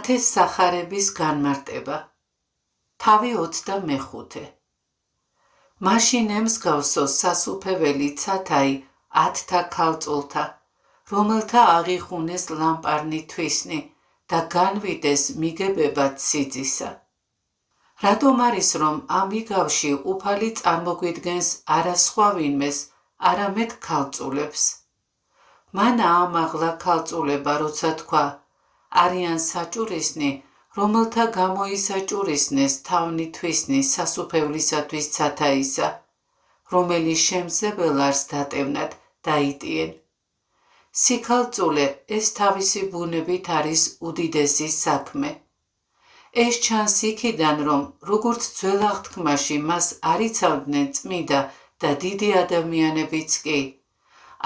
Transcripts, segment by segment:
მათეს სახარების განმარტება. თავი 25. მაშინ ემსგავსო სასუფეველი ცათაი 10-თა ქალწულთა, რომელთა აღიხუნეს ლამპარნი თვისნი და განვიდეს მიგებებად სიძისა. რატომ არის, რომ ამ იგავში უფალი წარმოგვიდგენს არა სხვა ვინმეს, არამედ ქალწულებს? მან აამაღლა ქალწულება, როცა თქვა, არიან საჭურისნი, რომელთა გამოისაჭურისნეს თავნი თვისნი სასუფევლისათვის ცათაისა, რომელიც შემზებელარს დატევნად დაიტიენ. სიქალწულე ეს თავისი ბუნებით არის უდიდესი საქმე. ეს ჩანს იქიდან, რომ როგორც ძველ აღთქმაში მას არ იცავდნენ წმიდა და დიდი ადამიანებიც კი,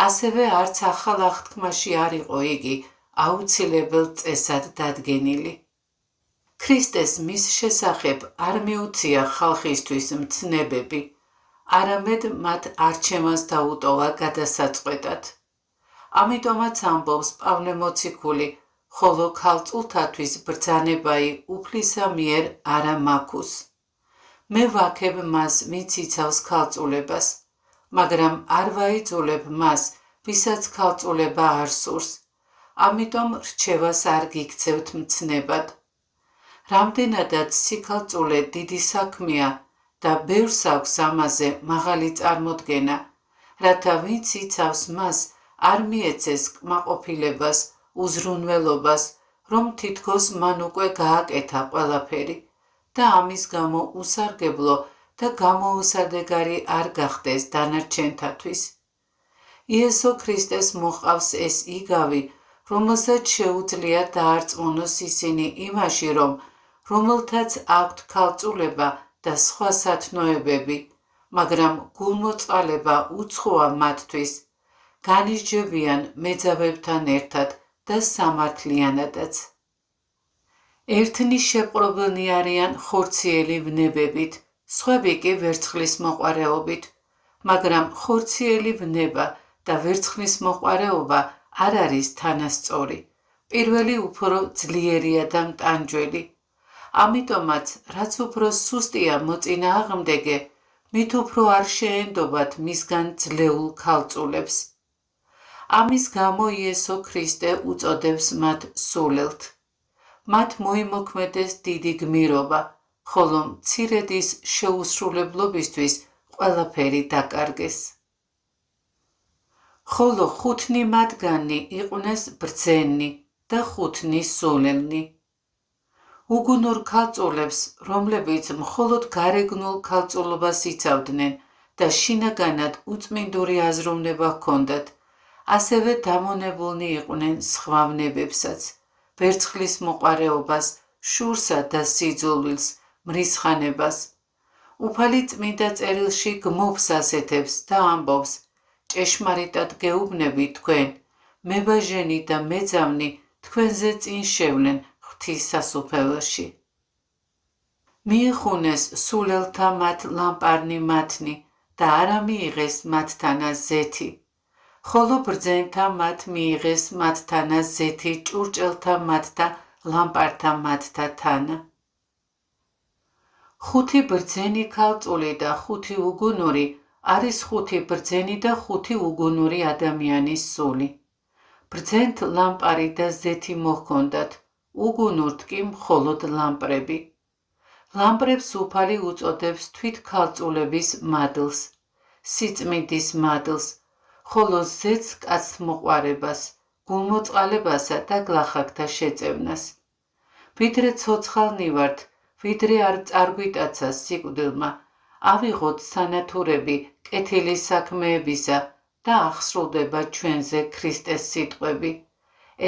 ასევე არც ახალ აღთქმაში არ იყო იგი აუცილებელ წესად დადგენილი. ქრისტეს მის შესახებ არ მიუცია ხალხისთვის მცნებები, არამედ მათ არჩევანს დაუტოვა გადასაწყვეტად. ამიტომაც ამბობს პავლე მოციქული, ხოლო ქალწულთათვის ბრძანებაი უფლისა მიერ არა მაქუს. მე ვაქებ მას, ვინც იცავს ქალწულებას, მაგრამ არ ვაიძულებ მას, ვისაც ქალწულება არ სურს. ამიტომ რჩევას არ გიქცევთ მცნებად. რამდენადაც სიქალწულე დიდი საქმეა და ბევრს აქვს ამაზე მაღალი წარმოდგენა, რათა ვინც იცავს მას არ მიეცეს კმაყოფილებას, უზრუნველობას, რომ თითქოს მან უკვე გააკეთა ყველაფერი და ამის გამო უსარგებლო და გამოუსადეგარი არ გახდეს დანარჩენთათვის. იესო ქრისტეს მოჰყავს ეს იგავი, რომელსაც შეუძლია დაარწმუნოს ისინი იმაში, რომ რომელთაც აქვთ ქალწულება და სხვა სათნოებები, მაგრამ გულმოწყალება უცხოა მათთვის, განისჯებიან მეძავებთან ერთად და სამართლიანადაც. ერთნი შეპყრობილნი არიან ხორციელი ვნებებით, სხვები კი ვერცხლის მოყვარეობით, მაგრამ ხორციელი ვნება და ვერცხლის მოყვარეობა არ არის თანასწორი. პირველი უფრო ძლიერია და მტანჯველი. ამიტომაც, რაც უფრო სუსტია მოწინააღმდეგე, მით უფრო არ შეენდობათ მისგან ძლეულ ქალწულებს. ამის გამო იესო ქრისტე უწოდებს მათ სულელთ. მათ მოიმოქმედეს დიდი გმირობა, ხოლო მცირედის შეუსრულებლობისთვის ყველაფერი დაკარგეს. ხოლო 5 მათგანი იყვნენ ბრძენი და 5 სულელნი. უგუნურ ქალწულებს, რომლებიც მხოლოდ გარეგნულ ქალწულობას იცავდნენ და შინაგანად უწმინდური აზროვნება ჰქონდათ, ასევე დამონებულნი იყვნენ სხვა ვნებებსაც, ვერცხლის მოყვარეობას, შურსა და სიძულვილს, მრისხანებას. უფალი წმინდა წერილში გმობს ასეთებს და ამბობს, ჭეშმარიტად გეუბნები თქვენ, მებაჟენი და მეძავნი თქვენზე წინ შევლენ ღვთის სასუფეველში. მიიხუნეს სულელთა მათ ლამპარნი მათნი და არა მიიღეს მათთანა ზეთი, ხოლო ბრძენთა მათ მიიღეს მათთანა ზეთი ჭურჭელთა მათ და ლამპართა მათთა თანა. 5 ბრძენი ქალწული და 5 უგუნური არის 5 ბრძენი და 5 უგუნური ადამიანის სული. ბრძენთ ლამპარი და ზეთი მოჰქონდათ, უგუნურთ კი მხოლოდ ლამპრები. ლამპრებს უფალი უწოდებს თვით ქალწულების მადლს, სიწმინდის მადლს, ხოლო ზეთს კაცთმოყვარებას, გულმოწყალებასა და გლახაკთა შეწევნას. ვიდრე ცოცხალნი ვართ, ვიდრე არ წარგვიტაცა სიკვდილმა, ავიღოთ სანათურები კეთილი საქმეებისა და აღსრულდება ჩვენზე ქრისტეს სიტყვები.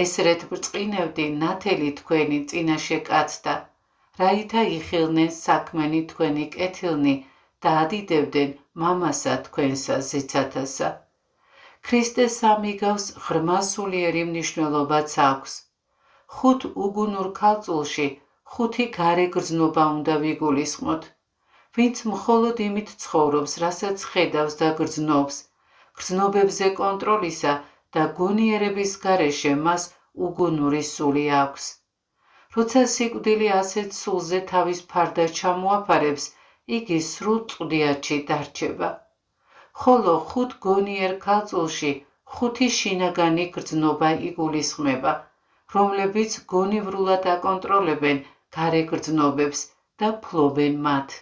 ესრეთ ბრწყინევდი ნათელი თქვენი წინაშე კაცთა, რაითა იხილნენ საქმენი თქვენი კეთილნი და ადიდებდნენ მამასა თქვენსა ზეცათასა. ქრისტეს სამიგავს ღრმა სულიერი მნიშვნელობაც აქვს. 5 უგუნურ ქალწულში 5 გარე გრძნობა უნდა ვიგულისხმოთ. ვინც მხოლოდ იმით ცხოვრობს, რასაც ხედავს და გრძნობს, გრძნობებზე კონტროლისა და გონიერების გარეშე მას უგუნური სული აქვს. როცა სიკვდილი ასეთ სულზე თავის ფარდა ჩამოაფარებს, იგი სრულ წვდიათში დარჩება. ხოლო 5 გონიერ ქალწულში 5 შინაგანი გრძნობა იგულისხმება, რომლებიც გონივრულად აკონტროლებენ გარე გრძნობებს და ფლობენ მათ.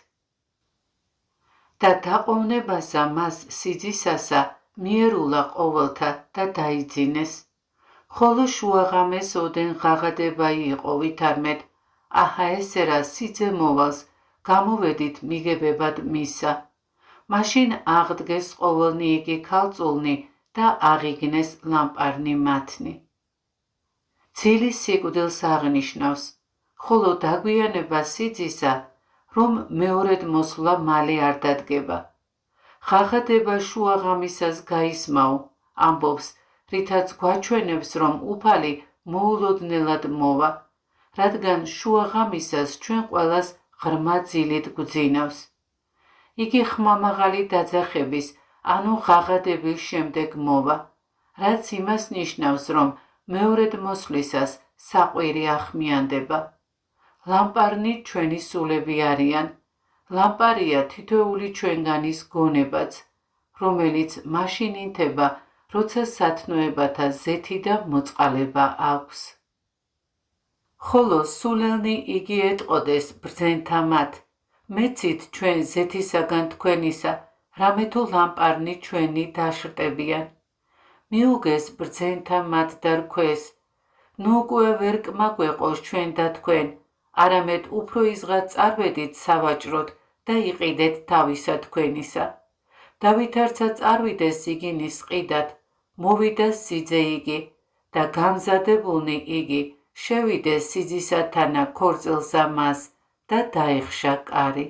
და დაყოვნებასა მას სიძისასა მიერულა ყოველთა და დაიძინეს. ხოლო შუაღამეს ოდენ ღაღადება იყო ვითარმეთ, აჰა ესერა სიძე მოვალს, გამოვედით მიგებებად მისა. მაშინ აღდგეს ყოველნი იგი ქალწულნი და აღიგნეს ლამპარნი მათნი. ძილი სიკვდილს აღნიშნავს, ხოლო დაგვიანება სიძისა, რომ მეორედ მოსვლა მალე არ დადგება. ღაღადება შუაღამისას გაისმაო, ამბობს, რითაც გვაჩვენებს, რომ უფალი მოულოდნელად მოვა, რადგან შუაღამისას ჩვენ ყველას ღრმა ძილით გვძინავს. იგი ხმამაღალი დაძახების, ანუ ღაღადების შემდეგ მოვა, რაც იმას ნიშნავს, რომ მეორედ მოსვლისას საყვირი ახმიანდება. ლამპარნი ჩვენი სულები არიან. ლამპარია თითოეული ჩვენგანის გონებაც, რომელიც მაშინ ინთება, როცა სათნოებათა ზეთი და მოწყალება აქვს. ხოლო სულელნი იგი ეტყოდეს ბრძენთა მათ, მეცით ჩვენ ზეთისაგან თქვენისა, რამე თუ ლამპარნი ჩვენი დაშრტებიან. მიუგეს ბრძენთა მათ და რქვეს, ნუ უკვე ვერ კმაგვეყოს ჩვენ და თქვენ, არამედ უფრო იზღად წარვედით სავაჭროდ და იყიდეთ თავისა თქვენისა. დავითარცა წარვიდეს იგინის ყიდად, მოვიდა სიძე იგი და გამზადებულნი იგი შევიდეს სიძისათანა ქორწილსა მას და დაეხშა კარი.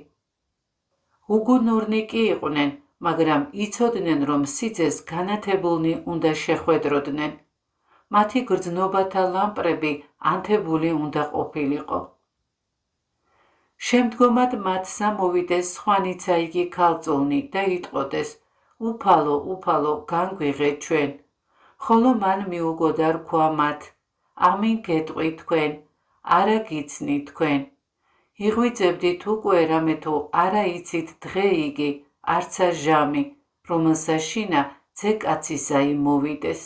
უგუნურნი კი იყვნენ, მაგრამ იცოდნენ, რომ სიძეს განათებულნი უნდა შეხვედროდნენ. მათი გრძნობათა ლამპრები ანთებული უნდა ყოფილიყო. შემდგომად მათსა მოვიდეს სხვანიცა იგი ქალწულნი და იტყოდეს, უფალო, უფალო, განგვიღე ჩვენ. ხოლო მან მიუგო და რქვა მათ, ამინ გეტყვი თქვენ, არა გიცნი თქვენ. იღვიძებდით უკვე, რამე თუ არა იცით დღე იგი, არცა ჟამი, რომელსა შინა ძე კაცისა იმოვიდეს.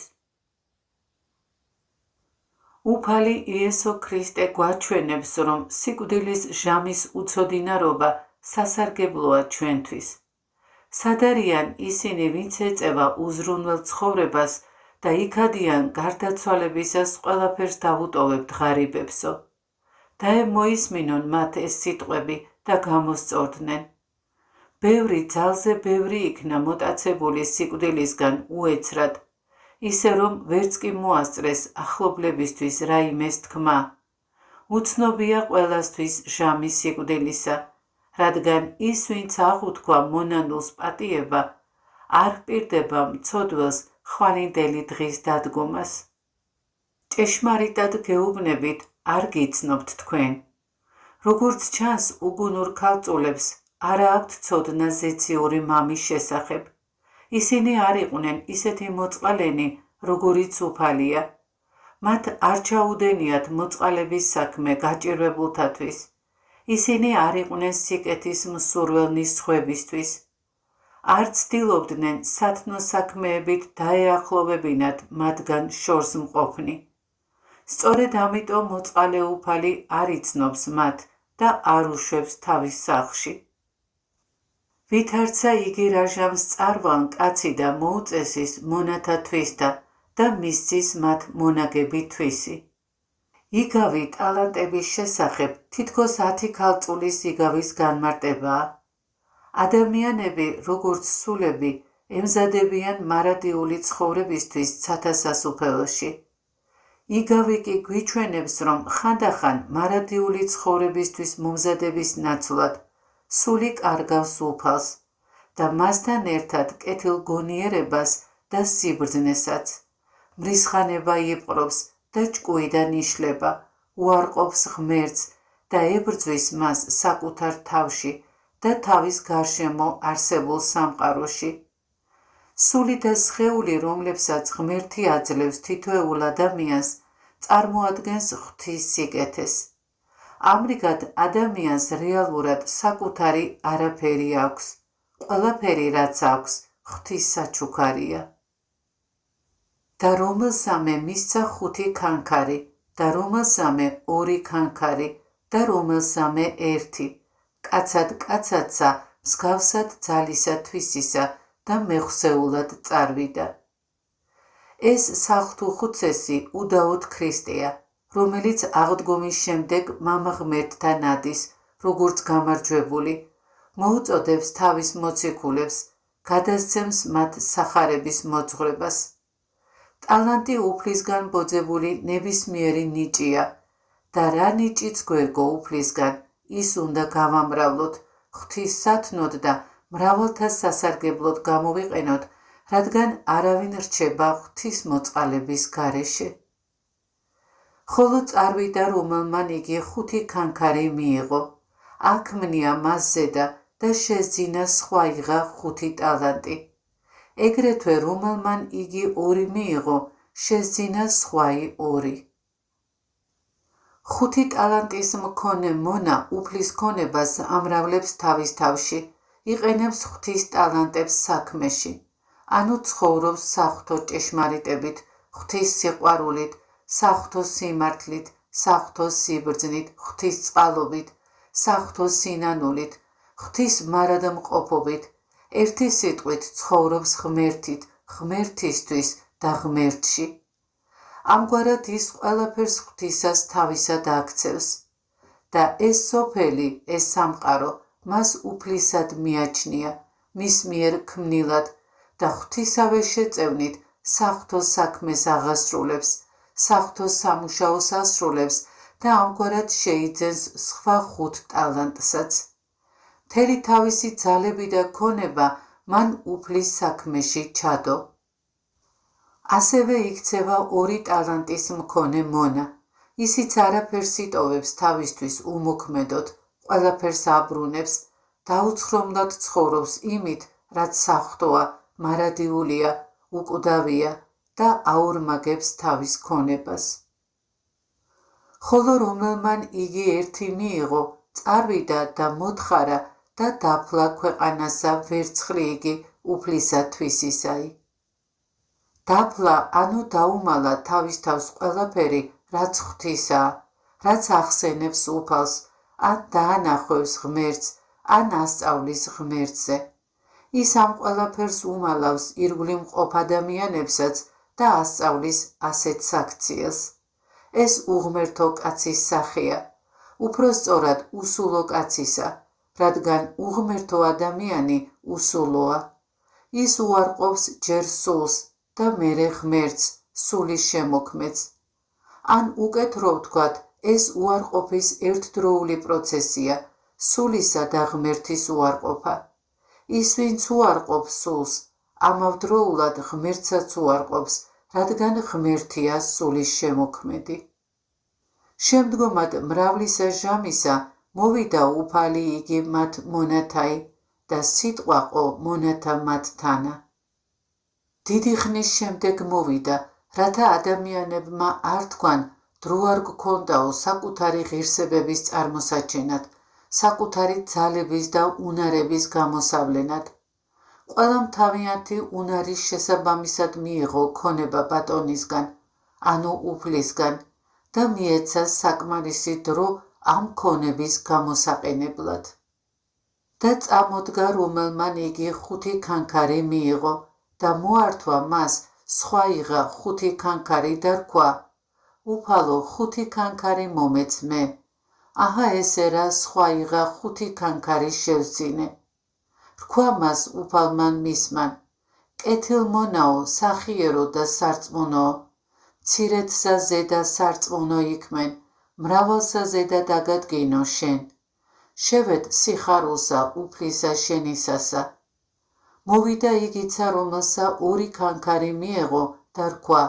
უფალი იესო ქრისტე გვაჩვენებს, რომ სიკვდილის ჟამის უცოდინარობა სასარგებლოა ჩვენთვის. სად არიან ისინი, ვინც ეწევა უზრუნველ ცხოვრებას და იქადიან გარდაცვალებისას ყველაფერს დავუტოვებთ ღარიბებსო. დაემოისმინონ მათ ეს სიტყვები და გამოსწორდნენ. ბევრი ძალზე ბევრი იქნა მოტაცებული სიკვდილისგან უეცრად, ისე რომ ვერც კი მოასწრეს ახლობლებისთვის რაიმეს თქმა. უცნობია ყველასთვის ჟამი სიკვდილისა, რადგან ის, ვინც აღუთქვა მონანულს პატიება, არ ჰპირდება მცოდველს ხვალინდელი დღის დადგომას. ჭეშმარიტად გეუბნებით, არ გიცნობთ თქვენ. როგორც ჩანს, უგუნურ ქალწულებს არა აქვთ ცოდნა ზეციური მამის შესახებ. ისინი არ იყვნენ ისეთი მოწყალენი, როგორიც უფალია. მათ არ ჩაუდენიათ მოწყალების საქმე გაჭირვებულთათვის. ისინი არ იყვნენ სიკეთის მსურველნის სხვებისთვის. არ ცდილობდნენ სათნო საქმეებით დაეახლოვებინათ მათგან შორს მყოფნი. სწორედ ამიტომ მოწყალე უფალი არ იცნობს მათ და არ უშვებს თავის სახლში. ვითარცა იგი რაჟამს წარვალ კაცი და მოუწესის მონათა თვისთა და მისცის მათ მონაგები თვისი. იგავი ტალანტების შესახებ თითქოს 10 ქალწულის იგავის განმარტებაა. ადამიანები, როგორც სულები, ემზადებიან მარადიული ცხოვრებისთვის ცათასასუფეველში. იგავი კი გვიჩვენებს, რომ ხანდახან მარადიული ცხოვრებისთვის მომზადების ნაცვლად სული კარგავს უფალს და მასთან ერთად კეთილ გონიერებას და სიბრძნესაც. მრისხანება იპყრობს და ჭკუიდან იშლება, უარყოფს ღმერთს და ებრძვის მას საკუთარ თავში და თავის გარშემო არსებულ სამყაროში. სული და სხეული, რომლებსაც ღმერთი აძლევს თითოეულ ადამიანს, წარმოადგენს ღვთის სიკეთეს. ამრიგად ადამიანს რეალურად საკუთარი არაფერი აქვს. ყველაფერი, რაც აქვს, ღვთის საჩუქარია. და რომელსამე მისცა 5 ქანქარი, და რომელსამე 2 ქანქარი, და რომელსამე 1, კაცად კაცადსა მსგავსად ძალისა თვისისა და მეხსეულად წარვიდა. ეს საღვთო-ხუცესი უდაოდ ქრისტეა, რომელიც აღდგომის შემდეგ მამა ღმერთთან ადის, როგორც გამარჯვებული, მოუწოდებს თავის მოციქულებს, გადასცემს მათ სახარების მოძღვრებას. ტალანტი უფლისგან ბოძებული ნებისმიერი ნიჭია და რა ნიჭიც გვერგო უფლისგან, ის უნდა გავამრავლოთ, ღვთის სათნოდ და მრავალთა სასარგებლოდ გამოვიყენოთ, რადგან არავინ რჩება ღვთის მოწყალების გარეშე. ხოლო წარვიდა, რომელმან იგი 5 ქანქარი მიიღო, აქმნია მას ზედა და შეძინა სხვაიღა 5 ტალანტი. ეგრეთვე რომელმან იგი 2 მიიღო, შეძინა სხვაი 2. 5 ტალანტის მქონე მონა უფლის ქონებას ამრავლებს თავის თავში, იყენებს ღვთის ტალანტებს საქმეში, ანუ ცხოვრობს საღვთო ჭეშმარიტებით, ღვთის სიყვარულით, საღვთო სიმართლით, საღვთო სიბრძნით, ღვთის წყალობით, საღვთო სინანულით, ღვთის მარადმყოფობით, ერთი სიტყვით ცხოვრობს ღმერთით, ღმერთისთვის და ღმერთში. ამგვარად ის ყველაფერს ღვთისას თავისად აქცევს და ეს სოფელი, ეს სამყარო მას უფლისად მიაჩნია, მის მიერ ქმნილად და ღვთისავე შეწევნით საღვთო საქმეს აღასრულებს, საღვთო სამუშაოს ასრულებს და ამგვარად შეიძენს სხვა 5 ტალანტსაც. მთელი თავისი ძალები და ქონება მან უფლის საქმეში ჩადო. ასევე იქცევა 2 ტალანტის მქონე მონა. ისიც არაფერს იტოვებს თავისთვის უმოქმედოდ, ყველაფერს აბრუნებს, დაუცხრომლად ცხოვრობს იმით, რაც საღვთოა, მარადიულია, უკვდავია და აორმაგებს თავის ქონებას. ხოლო რომელმან იგი 1 მიიღო, წარვიდა და მოთხარა და დაფლა ქვეყანასა ვერცხლი იგი უფლისა თვისისაი. დაფლა, ანუ დაუმალა თავის თავს ყველაფერი, რაც ღვთისაა, რაც ახსენებს უფალს, ან დაანახვევს ღმერთს, ან ასწავლის ღმერთზე. ის ამ ყველაფერს უმალავს ირგვლივ მყოფ ადამიანებსაც და ასწავლის ასეთ საქციელს. ეს უღმერთო კაცის სახეა, უფრო სწორად უსულო კაცისა, რადგან უღმერთო ადამიანი უსულოა. ის უარყოფს ჯერ სულს და მერე ღმერთს, სულის შემოქმედს. ან უკეთრო ვთქვათ, ეს უარყოფის ერთდროული პროცესია, სულისა და ღმერთის უარყოფა. ის, ვინც უარყოფს სულს, ამავდროულად ღმერთსაც უარყოფს, რადგან ღმერთია სულის შემოქმედი. შემდგომად მრავლისა ჟამისა მოვიდა უფალი იგი მათ მონათაი და სიტყვა ყო მონათა მათთანა. დიდი ხნის შემდეგ მოვიდა, რათა ადამიანებმა არ თქვან, დრო არ გქონდაო საკუთარი ღირსებების წარმოსაჩენად, საკუთარი ძალების და უნარების გამოსავლენად. ყველამ თავიანთი უნარის შესაბამისად მიიღო ქონება ბატონისგან, ანუ უფლისგან და მიეცა საკმარისი დრო ამ ქონების გამოსაყენებლად. და წამოდგა, რომელმან იგი 5 ქანქარი მიიღო და მოართვა მას სხვაიღა 5 ქანქარი და რქვა, უფალო 5 ქანქარი მომეც მე. აჰა ესე რა სხვაიღა 5 ქანქარი შევძინე. რქვა მას უფალმან მისმან, კეთილმონაო, სახიერო და სარწმუნოო, მცირედსა ზედა სარწმუნო იქმენ, მრავალსა ზედა დაგადგინო შენ. შევედ სიხარულსა უფლისა შენისასა. მოვიდა იგიცა, რომელსა ორი ქანქარი მიეღო და რქვა: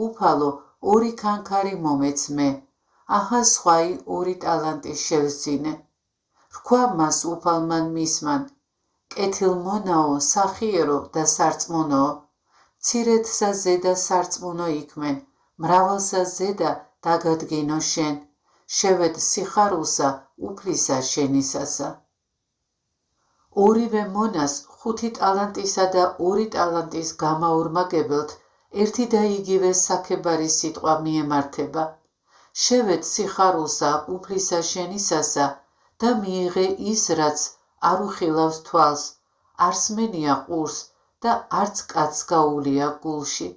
უფალო, ორი ქანქარი მომეც მე, აჰა სხვაი ორი ტალანტი შევსძინე. რქვა მას უფალმან მისმან: კეთილმონაო, სახიერო და სარწმუნოო, მცირედსა ზედა სარწმუნო იქმენ, მრავალსა ზედა დაგადგინო შენ, შევედ სიხარულსა უფლისა შენისასა. ორივე მონას 5 ტალანტისა და 2 ტალანტის გამაორმაგებელთ ერთი და იგივე საქებარი სიტყვა მიემართება: შევედ სიხარულსა უფლისა შენისასა და მიიღე ის, რაც არ უხილავს თვალს, არ სმენია ყურს და არც კაცს გაუვლია გულში.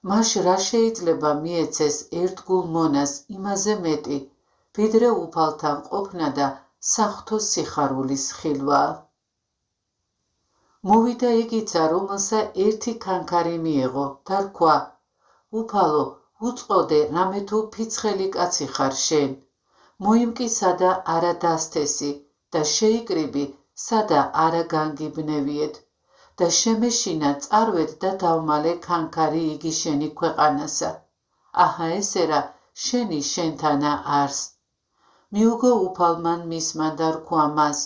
მაშ რა შეიძლება მიეცეს ერთგულ მონას იმაზე მეტი, ვიდრე უფალთან ყოფნა და საღვთო სიხარულის ხილვაა. მოვიდა იგიცა, რომელსა ერთი ქანქარი მიეღო და რქვა: უფალო, უწყოდე, რამე თუ ფიცხელი კაცი ხარ შენ, მოიმკი სადა არა დასთესი და შეიკრიბი სადა არა განგიბნევიეთ და შემეშინა წარვედ და დავმალე ქანქარი იგი შენი ქვეყანასა. აჰა ესერა შენი შენთანა არს. მიუგო უფალმან მისმა და რქვა მას: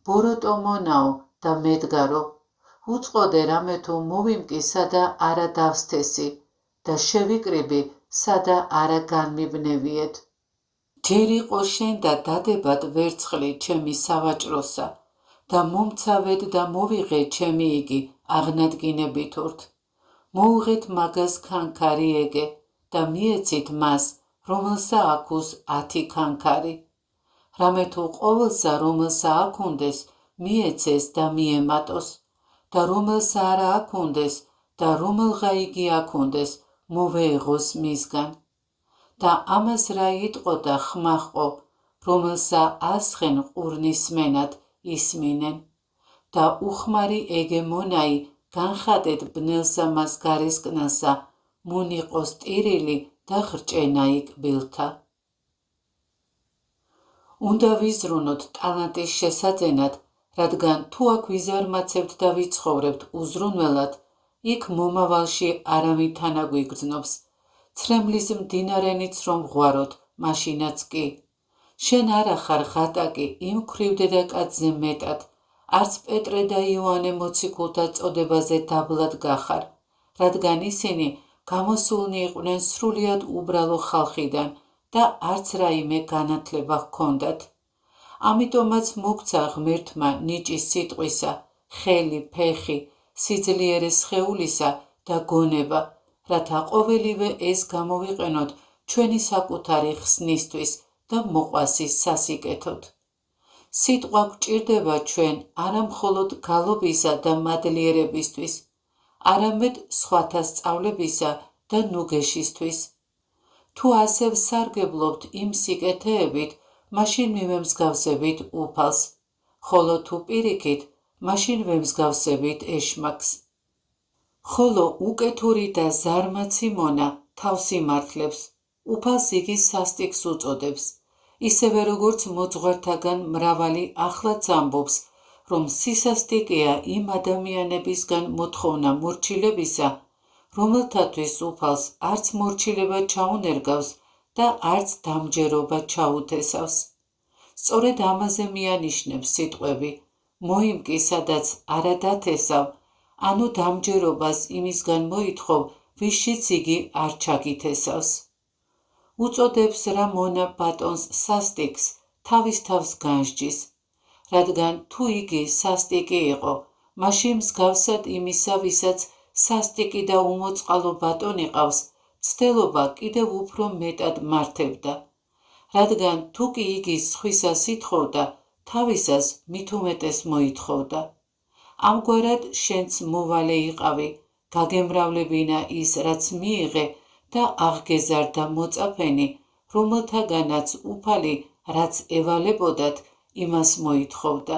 ბოროტო მონაო და მედგარო, უწყოდე, რამე თუ მოვიმკი სადა არა დავსთესი და შევიკრიბი სადა არა განმიბნევიეთ. ჯერ იყო შენ და დადებად ვერცხლი ჩემი სავაჭროსა და მომცავედ და მოვიღე ჩემი იგი აღნადგინებითურთ. მოუღეთ მაგას ქანქარი ეგე და მიეცით მას, რომელსა აქუს 10 ქანქარი. რამე თუ ყოველსა, რომელსა აქუნდეს, მიეცეს და მიემატოს და რომელსა არა აქუნდეს და რომელღა იგი აქუნდეს, მოვეეღოს მისგან. და ამას რა იტყო და ხმა ჰყო, რომელსა ასხენ ყურნის სმენად ისმინენ და უხმარი ეგე მონაი განხადეთ ბნელსა მას გარესკნელსა, მუნიყოს ტირილი და ხრჭენა იკბილთა. უნდა ვიზრუნოთ ტალანტის შესაძენად, რადგან თუ აქ ვიზარმაცებთ და ვიცხოვრებთ უზრუნველად, იქ მომავალში არავინ თან აგვიგრძნობს. ცრემლის მდინარენიც რომ ვღვაროთ, მაშინაც კი. შენ არა ხარ ღატაკი იმ ქვრივ დედაკაცზე მეტად, არც პეტრე და იოანე მოციქულთა წოდებაზე დაბლად გახარ, რადგან ისინი გამოსულნი იყვნენ სრულიად უბრალო ხალხიდან და არც რაიმე განათლება ჰქონდათ. ამიტომაც მოგცა ღმერთმა ნიჭის სიტყვისა, ხელი, ფეხი, სიძლიერე სხეულისა და გონება, რათა ყოველივე ეს გამოვიყენოთ ჩვენი საკუთარი ხსნისთვის და მოყვასის სასიკეთოდ. სიტყვა გვჭირდება ჩვენ არა მხოლოდ გალობისა და მადლიერებისთვის, არამედ სხვათა სწავლებისა და ნუგეშისთვის. თუ ასე ვსარგებლობთ იმ სიკეთეებით, მაშინ მივემსგავსებით უფალს, ხოლო თუ პირიქით, მაშინ ვემსგავსებით ეშმაკს. ხოლო უკეთური და ზარმაცი მონა თავს იმართლებს, უფალს იგი სასტიკს უწოდებს, ისევე როგორც მოძღვართაგან მრავალი ახლაც ამბობს, რომ სისასტიკეა იმ ადამიანებისგან მოთხოვნა მორჩილებისა, რომელთათვის უფალს არც მორჩილება ჩაუნერგავს და არც დამჯერობა ჩაუთესავს. სწორედ ამაზე მიანიშნებს სიტყვები: მოიმკი სადაც არა დათესავ, ანუ დამჯერობას იმისგან მოითხოვ, ვისშიც იგი არ ჩაგითესავს. უწოდებს რა მონა ბატონს სასტიკს, თავის თავს განსჯის, რადგან თუ იგი სასტიკი იყო, მაშინ მსგავსად იმისა, ვისაც სასტიკი და უმოწყალო ბატონი ყავს, ცდელობა კიდევ უფრო მეტად მართებდა, რადგან თუ კი იგი სხვისას ითხოვდა, თავისას მით უმეტეს მოითხოვდა. ამგვარად შენც მოვალე იყავი, გაგემრავლებინა ის, რაც მიიღე და აღგეზარდა მოწაფენი, რომელთაგანაც უფალი, რაც ევალებოდათ, იმას მოითხოვდა.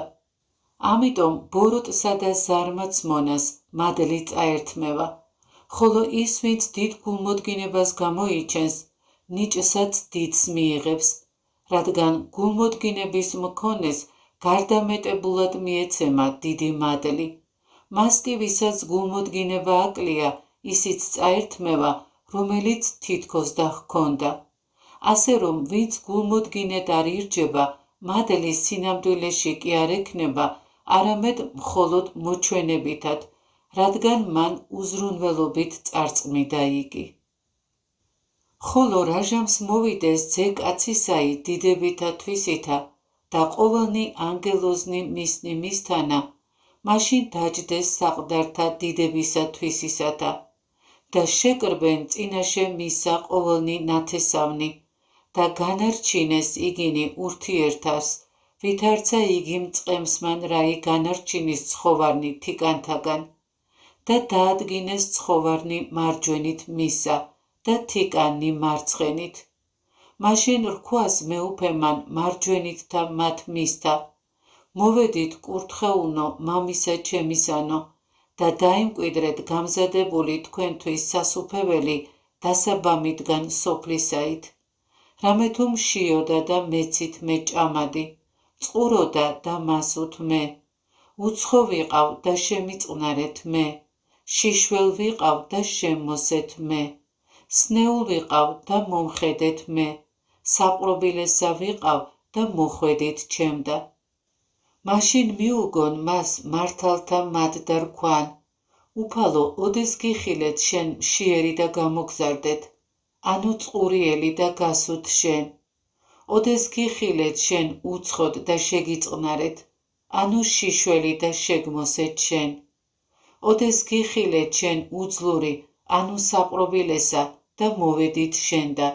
ამიტომ ბოროტსა და ზარმაც მონას მადლი წაერთმევა, ხოლო ის, ვინც დიდ გულმოდგინებას გამოიჩენს, ნიჭსაც დიდს მიიღებს, რადგან გულმოდგინების მქონეს გარდამეტებულად მიეცემა დიდი მადლი, მას კი ვისაც გულმოდგინება აკლია, ისიც წაერთმევა, რომელიც თითქოს და ჰქონდა. ასე რომ ვინც გულმოდგინედ არ ირჯება, მადლის სინამდვილეში კი არ ექნება, არამედ მხოლოდ მოჩვენებითად, რადგან მან უზრუნველობით წარწმიდა იგი. ხოლო რაჟამს მოვიდეს ძე კაცისაი დიდებითა თვისითა და ყოველნი ანგელოზნი მისნი მისთანა, მაშინ დაჯდეს საყდართა დიდებისა თვისისათა და შეკრბენ წინაშე მისა ყოველნი ნათესავნი და განარჩინეს იგინი ურთიერთას, ვითარცა იგი მწყემს მან რაი განარჩინის ცხოვარნი თიკანთაგან და დაადგინეს ცხოვარნი მარჯვენით მისა და თიკანი მარცხენით. მაშინ რქვას მეუფემან მარჯვენით და მათ მისთა, მოვედით კურთხეულნო მამისა ჩემისანო და დაიმკვიდრეთ გამზადებული თქვენთვის სასუფეველი დასაბამიდან სოფლისაით. რამე თუ მშიოდა და მეცით მე ჭამადი, წყუროდა და მასუთ მე, უცხო ვიყავ და შემიწყნარეთ მე, შიშველ ვიყავ და შემოსეთ მე, სნეულ ვიყავ და მომხედეთ მე, საყრობილესა ვიყავ და მოხვედით ჩემდა. მაშინ მიუგონ მას მართალთა მათ და რქვან, უფალო, ოდეს გიხილეთ შენ მშიერი და გამოგზარდეთ, ანუ წყურიელი და გასვთ შენ. ოდეს გიხილეთ შენ უცხოდ და შეგიწყნარეთ, ანუ შიშველი და შეგმოსეთ შენ. ოდეს გიხილეთ შენ უძლური, ანუ საყრობილესა და მოვედით შენდა.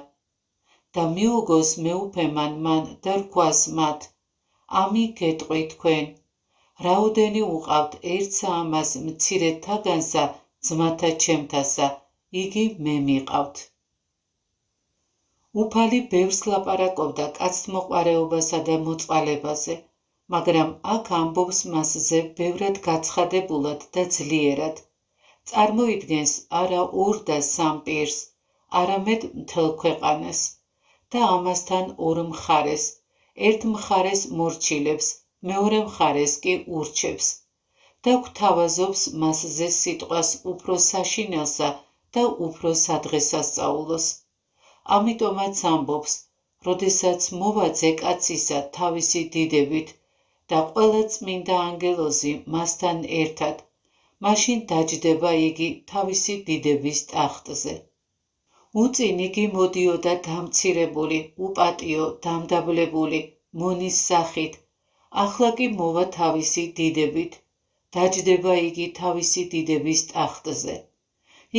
და მიუგოს მეუფემან მან და რქვას მათ, ამი გეტყვი თქვენ, რაოდენი უყავთ ერთსა ამას მცირედთაგანსა ძმათა ჩემთასა, იგი მე მიყავთ. უფალი ბევრს ლაპარაკობდა კაცთმოყვარეობასა და მოწყალებაზე, მაგრამ აქ ამბობს მასზე ბევრად გაცხადებულად და ძლიერად. წარმოიდგენს არა 2 და 3 პირს, არამედ მთელ ქვეყანას და ამასთან 2 მხარეს, ერთ მხარეს მორჩილებს, მეორე მხარეს კი ურჩევს და გვთავაზობს მასზე სიტყვას უფრო საშინელსა და უფრო სადღესასწაულოს. ამიტომაც ამბობს, როდესაც მოვა ძე კაცისა თავისი დიდებით და ყველა წმინდა ანგელოზი მასთან ერთად, მაშინ დაჯდება იგი თავისი დიდების ტახტზე. უწინ იგი მოდიოდა დამცირებული, უპატიო, დამდაბლებული, მონის სახით, ახლა კი მოვა თავისი დიდებით, დაჯდება იგი თავისი დიდების ტახტზე.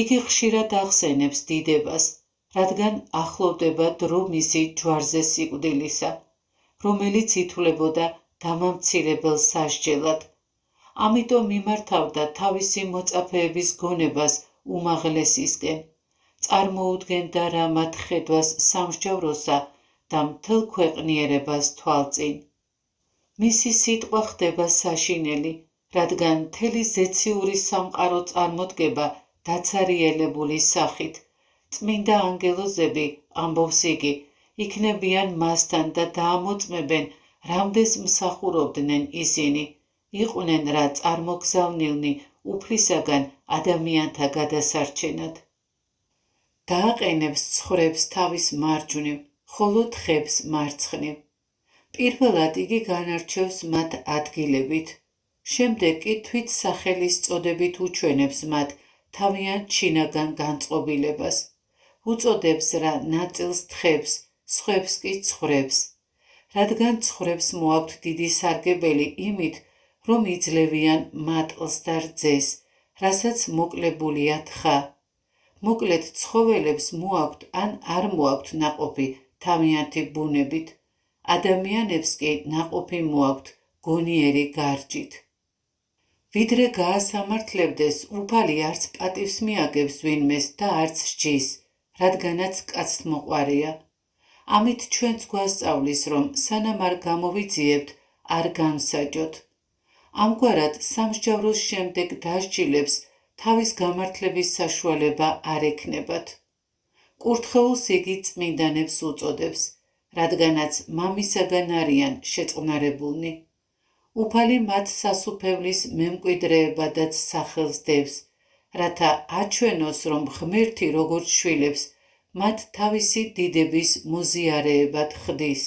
იგი ხშირად ახსენებს დიდებას, რადგან ახლოვდება დრო მისი ჯვარზე სიკვდილისა, რომელიც ითვლებოდა დამამცირებელ სასჯელად. ამიტომ მიმართავდა თავისი მოწაფეების გონებას უმაღლესისკენ, წარმოუდგენდა რა მათ ხედვას სამსჯავროსა და მთელ ქვეყნიერებას თვალწინ. მისი სიტყვა ხდება საშინელი, რადგან მთელი ზეციური სამყარო წარმოდგება დაცარიელებული სახით. წმინდა ანგელოზები, ამბობს იგი, იქნებიან მასთან და დაამოწმებენ, რამდენს მსახურობდნენ ისინი, იყვნენ რა წარმოგზავნილნი უფლისაგან ადამიანთა გადასარჩენად. დააყენებს ცხვრებს თავის მარჯვნივ, ხოლო თხებს მარცხნივ. პირველად იგი განარჩევს მათ ადგილებით, შემდეგ კი თვით სახელის წოდებით უჩვენებს მათ თავიანთ შინაგან განწყობილებას, უწოდებს რა ნაწილს თხებს, სხვებს კი ცხვრებს, რადგან ცხვრებს მოაქვთ დიდი სარგებელი იმით, რომ იძლევიან მატყლს და რძეს, რასაც მოკლებულია თხა. მოკლედ ცხოველებს მოაქვთ ან არ მოაქვთ ნაყოფი თავიანთი ბუნებით, ადამიანებს კი ნაყოფი მოაქვთ გონიერი გარჯით. ვიდრე გაასამართლებდეს, უფალი არც პატივს მიაგებს ვინმეს და არც სჯის, რადგანაც კაცთმოყვარეა. ამით ჩვენც გვასწავლის, რომ სანამ არ გამოვიძიებთ, არ განვსაჯოთ. ამგვარად სამსჯავროს შემდეგ დასჯილებს თავის გამართლების საშუალება არ ექნებათ. კურთხეულს იგი წმინდანებს უწოდებს, რადგანაც მამისაგან არიან შეწყნარებულნი. უფალი მათ სასუფევლის მემკვიდრეებადაც სახელს დევს, რათა აჩვენოს, რომ ღმერთი როგორც შვილებს მათ თავისი დიდების მოზიარეებად ხდის.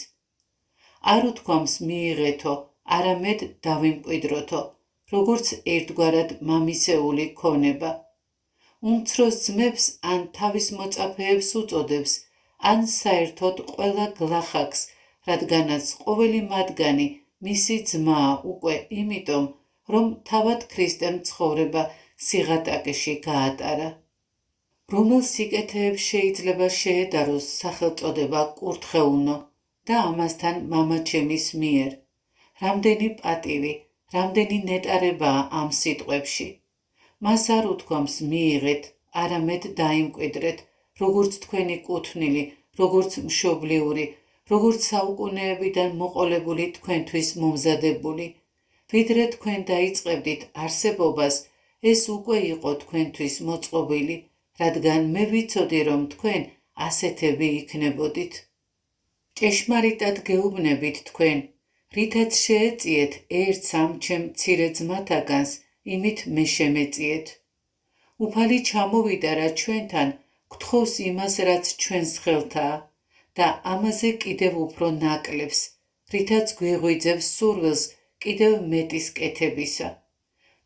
არ უთქვამს მიიღეთო, არამედ დავიმკვიდროთო, როგორც ერთგვარად მამისეული ქონება. უმცროს ძმებს ან თავის მოწაფეებს უწოდებს, ან საერთოდ ყველა გლახაკს, რადგანაც ყოველი მათგანი მისი ძმაა უკვე იმიტომ, რომ თავად ქრისტემ ცხოვრება სიღატაკეში გაატარა. რომელ სიკეთეებს შეიძლება შეედაროს სახელწოდება კურთხეუნო და ამასთან მამაჩემის მიერ. რამდენი პატივი, რამდენი ნეტარებაა ამ სიტყვებში. მას არ უთქვამს მიიღეთ, არამედ დაიმკვიდრეთ, როგორც თქვენი კუთვნილი, როგორც მშობლიური, როგორც საუკუნეებიდან მოყოლებული თქვენთვის მომზადებული. ვიდრე თქვენ დაიწყებდით არსებობას, ეს უკვე იყო თქვენთვის მოწყობილი, რადგან მე ვიცოდი, რომ თქვენ ასეთები იქნებოდით. ჭეშმარიტად გეუბნებით თქვენ, რითაც შეეწიეთ ერთს ამ ჩემ მცირე ძმათაგანს, იმით მე შემეწიეთ. უფალი ჩამოვიდა რა ჩვენთან, გთხოვს იმას, რაც ჩვენს ხელთაა და ამაზე კიდევ უფრო ნაკლებს, რითაც გვეღვიძებს სურვილს კიდევ მეტის კეთებისა.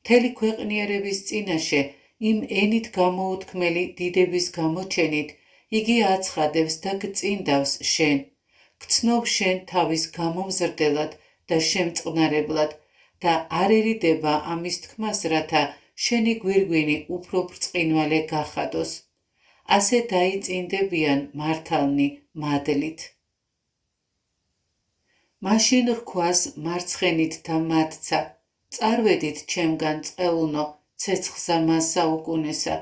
მთელი ქვეყნიერების წინაშე იმ ენით გამოუთქმელი დიდების გამოჩენით იგი აცხადებს და გწინდავს შენ, გცნობს შენ თავის გამომზრდელად და შემწყნარებლად და არ ერიდება ამის თქმას, რათა შენი გვირგვინი უფრო ბრწყინვალე გახადოს. ასე დაიწინდებიან მართალნი მადლით. მაშინ რქვას მარცხენით და მათცა, წარვედით ჩემგან წყეულნო, ცეცხლსა საუკუნესა,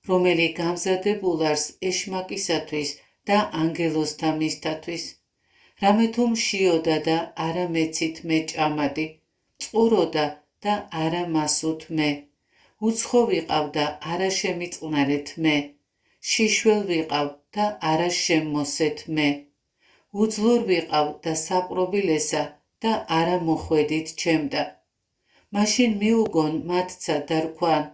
რომელი გამზადებულარს ეშმაკისათვის და ანგელოზთა მისთათვის. რამე თუ მშიოდა და არა მეცით მე ჭამადი, წყუროდა და არა მასუთ მე, უცხო ვიყავ და არა შემიწყნარეთ მე, შიშველ ვიყავ და არა შემმოსეთ მე, უძლურ ვიყავ და საპყრობილესა და არა მოხვედით ჩემდა. მაშინ მიუგონ მათცა და რქვან,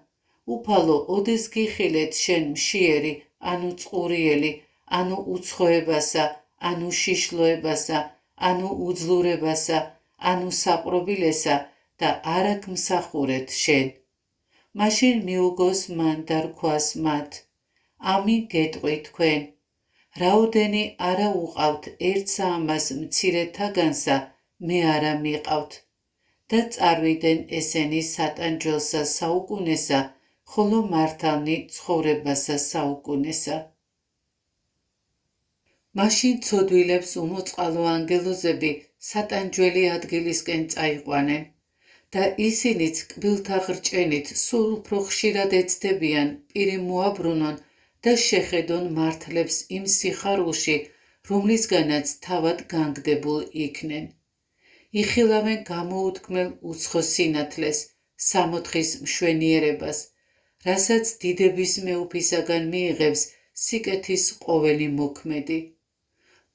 უფალო, ოდეს გიხილეთ შენ მშიერი, ანუ წყურიელი, ანუ უცხოებასა, ანუ შიშლოებასა, ანუ უძლურებასა, ანუ საპყრობილესა და არა გმსახურეთ შენ. მაშინ მიუგოს მან და რქვას მათ, ამი გეტყვი თქვენ, რაოდენი არა უყავთ ერთსა ამას მცირეთაგანსა, მე არა მიყავთ. და წარვიდნენ ესენი სატანჯველსა საუკუნესა, ხოლო მართალნი ცხოვრებასა საუკუნესა. მაშინ ცოდვილებს უმოწყალო ანგელოზები სატანჯველი ადგილისკენ წაიყვანენ და ისინიც კბილთა ხრჭენით სულ უფრო ხშირად ეცდებიან პირი მოაბრუნონ და შეხედონ მართლებს იმ სიხარულში, რომლისგანაც თავად განგდებულ იქნენ. იხილავენ გამოუთქმელ უცხო სინათლეს, სამოთხის მშვენიერებას, რასაც დიდების მეუფისაგან მიიღებს სიკეთის ყოველი მოქმედი.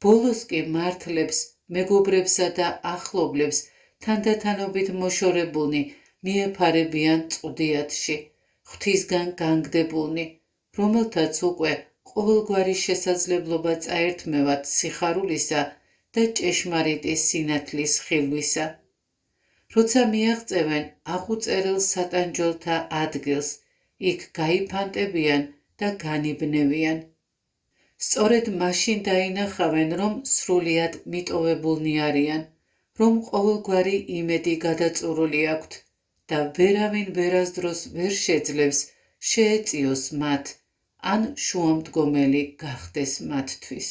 ბოლოს კი მართლებს, მეგობრებსა და ახლობლებს თანდათანობით მოშორებულნი მიეფარებიან წვდიათში, ღვთისგან განგდებულნი, რომელთაც უკვე ყოველგვარი შესაძლებლობა წაერთმევათ სიხარულისა და ჭეშმარიტი სინათლის ხილვისა. როცა მიაღწევენ აღუწერელ სატანჯველთა ადგილს, იქ გაიფანტებიან და განიბნევიან. სწორედ მაშინ დაინახავენ, რომ სრულიად მიტოვებულნი არიან, რომ ყოველგვარი იმედი გადაწურული აქვთ და ვერავინ ვერასდროს ვერ შეძლებს შეეწიოს მათ, ან შუამდგომელი გახდეს მათთვის.